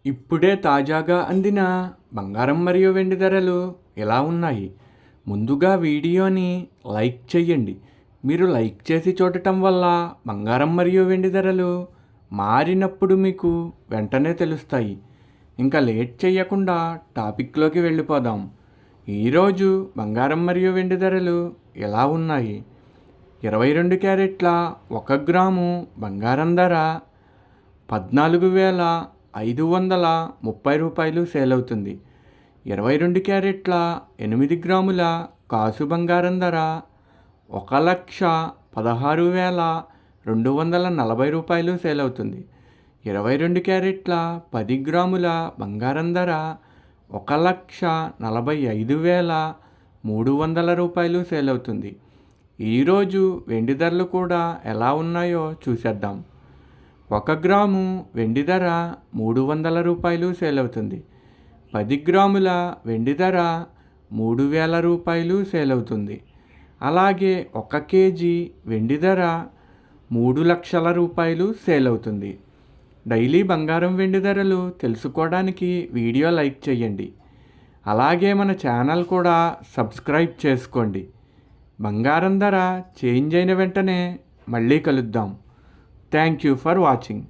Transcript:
ఇప్పుడే తాజాగా అందిన బంగారం మరియు వెండి ధరలు ఎలా ఉన్నాయి? ముందుగా వీడియోని లైక్ చేయండి. మీరు లైక్ చేసి చూడటం వల్ల బంగారం మరియు వెండి ధరలు మారినప్పుడు మీకు వెంటనే తెలుస్తాయి. ఇంకా లేట్ చేయకుండా టాపిక్లోకి వెళ్ళిపోదాం. ఈరోజు బంగారం మరియు వెండి ధరలు ఎలా ఉన్నాయి? 22 క్యారెట్ల 1 గ్రాము బంగారం ధర 14,530 సేల్ అవుతుంది. 22 క్యారెట్ల 8 గ్రాముల కాసు బంగారం ధర 1,16,240 సేల్ అవుతుంది. 22 క్యారెట్ల 10 గ్రాముల బంగారం ధర 1,45,300 సేల్ అవుతుంది. ఈరోజు వెండి ధరలు కూడా ఎలా ఉన్నాయో చూసేద్దాం. 1 గ్రాము వెండి ధర 300 రూపాయలు సేల్ అవుతుంది. 10 గ్రాముల వెండి ధర 3,000 రూపాయలు సేల్ అవుతుంది. అలాగే 1 కేజీ వెండి ధర 3 లక్షల రూపాయలు సేల్ అవుతుంది. డైలీ బంగారం వెండి ధరలు తెలుసుకోవడానికి వీడియో లైక్ చేయండి. అలాగే మన ఛానల్ కూడా సబ్స్క్రైబ్ చేసుకోండి. బంగారం ధర చేంజ్ అయిన వెంటనే మళ్ళీ కలుద్దాం. Thank you for watching.